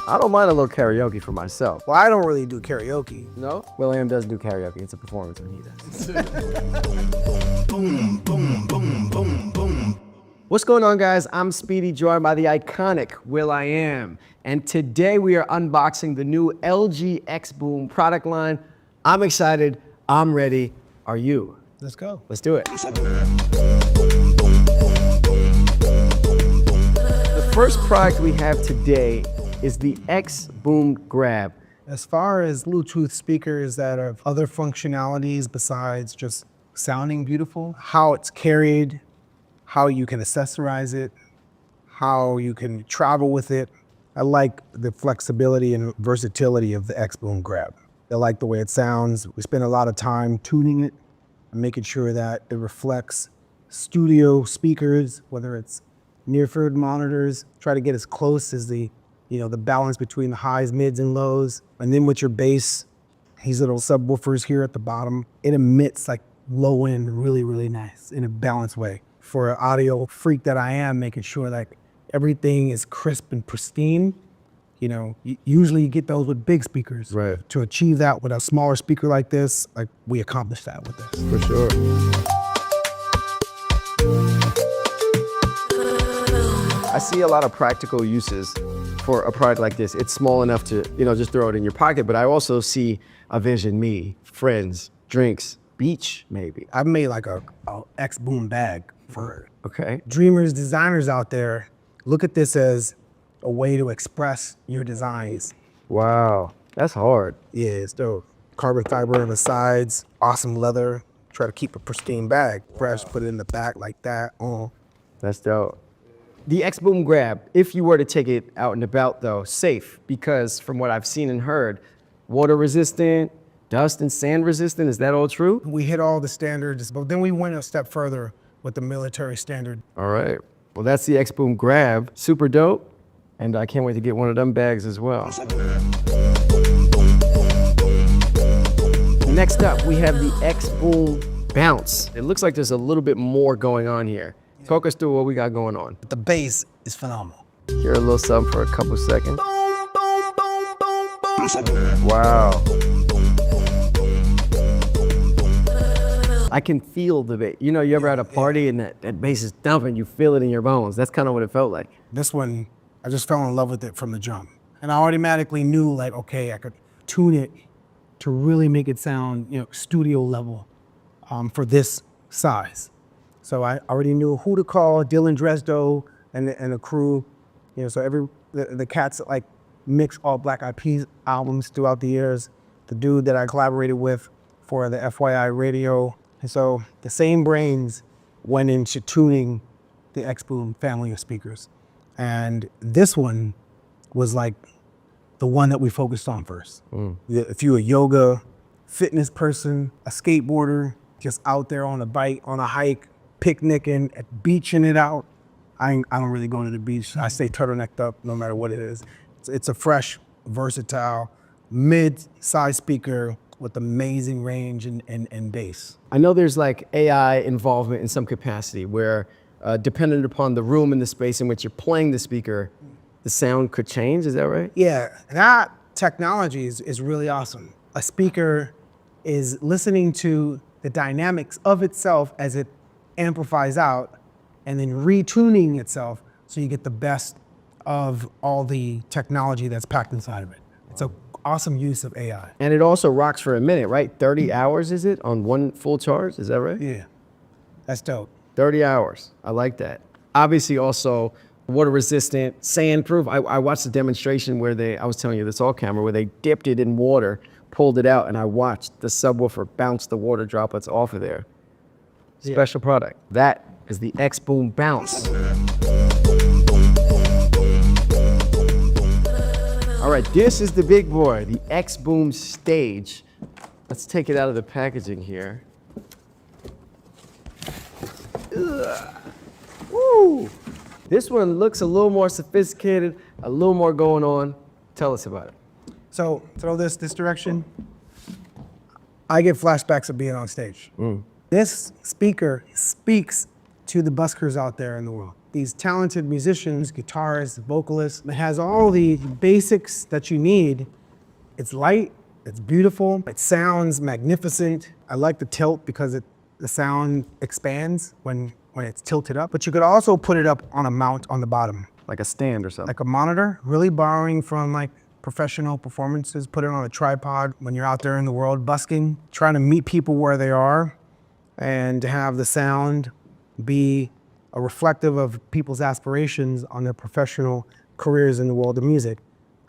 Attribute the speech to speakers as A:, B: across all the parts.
A: I don't mind a little karaoke for myself.
B: Well, I don't really do karaoke.
A: No? will.i.am does do karaoke. It's a performance when he does.
C: Boom, boom, boom, boom, boom.
A: What's going on, guys? I'm Speedy, joined by the iconic will.i.am. And today we are unboxing the new LG xboom product line. I'm excited. I'm ready. Are you?
B: Let's go.
A: Let's do it. The first product we have today is the xboom Grab.
B: As far as Bluetooth speakers that have other functionalities besides just sounding beautiful, how it's carried, how you can accessorize it, how you can travel with it. I like the flexibility and versatility of the xboom Grab. I like the way it sounds. We spend a lot of time tuning it and making sure that it reflects studio speakers, whether it's near-field monitors, try to get as close as the balance between the highs, mids, and lows. And then with your bass, these little subwoofers here at the bottom, it emits like low end really, really nice in a balanced way. For an audio freak that I am, making sure like everything is crisp and pristine. Usually you get those with big speakers.
A: Right.
B: To achieve that with a smaller speaker like this, like we accomplished that with this.
A: For sure. I see a lot of practical uses for a product like this. It's small enough to, just throw it in your pocket, but I also see a vision me, friends, drinks, beach, maybe.
B: I've made like a xboom bag for
A: Okay.
B: dreamers, designers out there. Look at this as a way to express your designs.
A: Wow, that's hard.
B: Yeah, it's dope. Carbon fiber on the sides, awesome leather. Try to keep a pristine bag. Fresh, put it in the back like that.
A: That's dope. The xboom Grab, if you were to take it out and about though, safe, because from what I've seen and heard, water resistant, dust and sand resistant, is that all true?
B: We hit all the standards, but then we went a step further with the military standard.
A: All right, well that's the xboom Grab, super dope, and I can't wait to get one of them bags as well. Next up, we have the xboom Bounce. It looks like there's a little bit more going on here. Talk us through what we got going on.
B: The bass is phenomenal.
A: Hear a little something for a couple seconds. Wow. I can feel the bass. You ever at a party and that bass is thumping, you feel it in your bones. That's kind of what it felt like.
B: This one, I just fell in love with it from the jump. And I automatically knew like, okay, I could tune it to really make it sound, studio level for this size. So I already knew who to call, Dylan Dresdo and the crew. So the cats like mix all Black Eyed Peas albums throughout the years. The dude that I collaborated with for the FYI radio. And so the same brains went into tuning the xboom family of speakers. And this one was like the one that we focused on first. If you're a yoga, fitness person, a skateboarder, just out there on a bike, on a hike, picnicking, beaching it out. I don't really go to the beach. I stay turtlenecked up no matter what it is. It's a fresh, versatile, mid-size speaker with amazing range and bass.
A: I know there's like AI involvement in some capacity where dependent upon the room and the space in which you're playing the speaker, the sound could change, is that right?
B: Yeah, that technology is really awesome. A speaker is listening to the dynamics of itself as it amplifies out and then retuning itself so you get the best of all the technology that's packed inside of it. It's an awesome use of AI.
A: And it also rocks for a minute, right? 30 hours is it on one full charge, is that right?
B: Yeah, that's dope.
A: 30 hours, I like that. Obviously also water resistant, sand proof. I watched the demonstration where I was telling you this all camera, where they dipped it in water, pulled it out, and I watched the subwoofer bounce the water droplets off of there. Special product. That is the xboom Bounce. All right, this is the big boy, the xboom Stage. Let's take it out of the packaging here. Ugh. Woo! This one looks a little more sophisticated, a little more going on. Tell us about it.
B: So throw this direction. I get flashbacks of being on stage. This speaker speaks to the buskers out there in the world. these talented musicians, guitarists, vocalists. It has all the basics that you need. It's light, it's beautiful, it sounds magnificent. I like the tilt because the sound expands when it's tilted up. But you could also put it up on a mount on the bottom.
A: Like a stand or something.
B: Like a monitor, really borrowing from like professional performances. Put it on a tripod when you're out there in the world busking, trying to meet people where they are, and to have the sound be a reflective of people's aspirations on their professional careers in the world of music,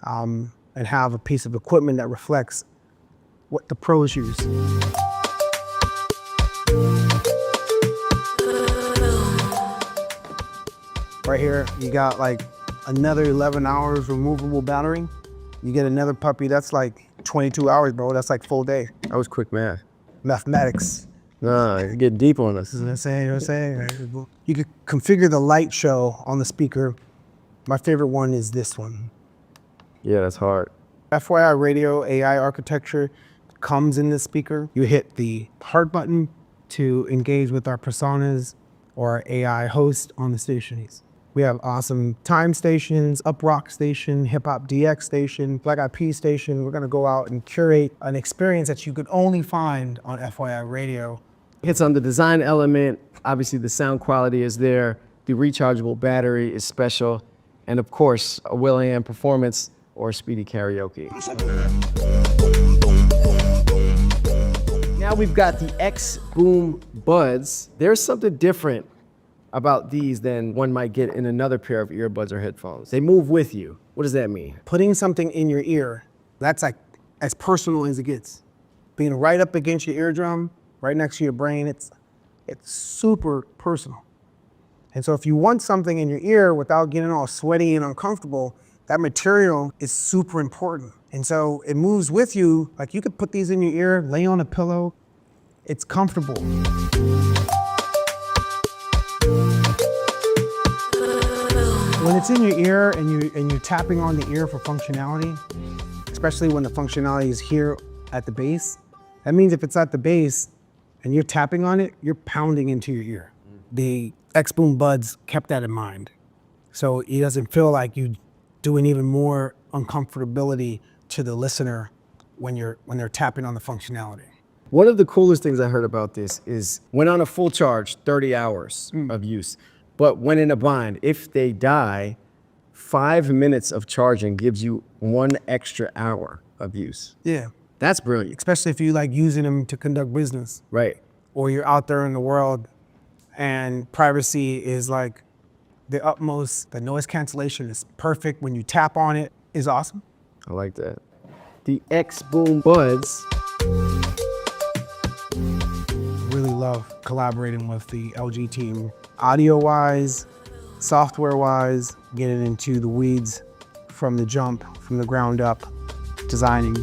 B: and have a piece of equipment that reflects what the pros use. Right here, you got like another 11 hours removable battery. You get another puppy, that's like 22 hours, bro. That's like full day.
A: That was quick math.
B: Mathematics.
A: Nah, you're getting deep on us.
B: You know what I'm saying? You could configure the light show on the speaker. My favorite one is this one.
A: Yeah, that's hard.
B: FYI radio AI architecture comes in this speaker. You hit the heart button to engage with our personas or our AI host on the stations. We have awesome time stations, Up Rock station, Hip Hop DX station, Black Eyed Peas station. We're gonna go out and curate an experience that you could only find on FYI radio.
A: Hits on the design element. Obviously, the sound quality is there. The rechargeable battery is special. And of course, a will.i.am performance or Speedy karaoke. Now we've got the xboom buds. There's something different about these than one might get in another pair of earbuds or headphones. They move with you. What does that mean?
B: Putting something in your ear, that's like as personal as it gets. Being right up against your eardrum, right next to your brain, it's super personal. And so if you want something in your ear without getting all sweaty and uncomfortable, that material is super important. And so it moves with you. Like you could put these in your ear, lay on a pillow. It's comfortable. When it's in your ear and you're tapping on the ear for functionality, especially when the functionality is here at the base, that means if it's at the base and you're tapping on it, you're pounding into your ear. The xboom buds kept that in mind. So it doesn't feel like you doing even more uncomfortability to the listener when they're tapping on the functionality.
A: One of the coolest things I heard about this is when on a full charge, 30 hours of use. But when in a bind, if they die, 5 minutes of charging gives you 1 extra hour of use.
B: Yeah.
A: That's brilliant.
B: Especially if you like using them to conduct business.
A: Right.
B: Or you're out there in the world and privacy is like the utmost. The noise cancellation is perfect. When you tap on it is awesome.
A: I like that. The xboom buds.
B: Really love collaborating with the LG team. Audio-wise, software-wise, getting into the weeds from the jump, from the ground up, designing.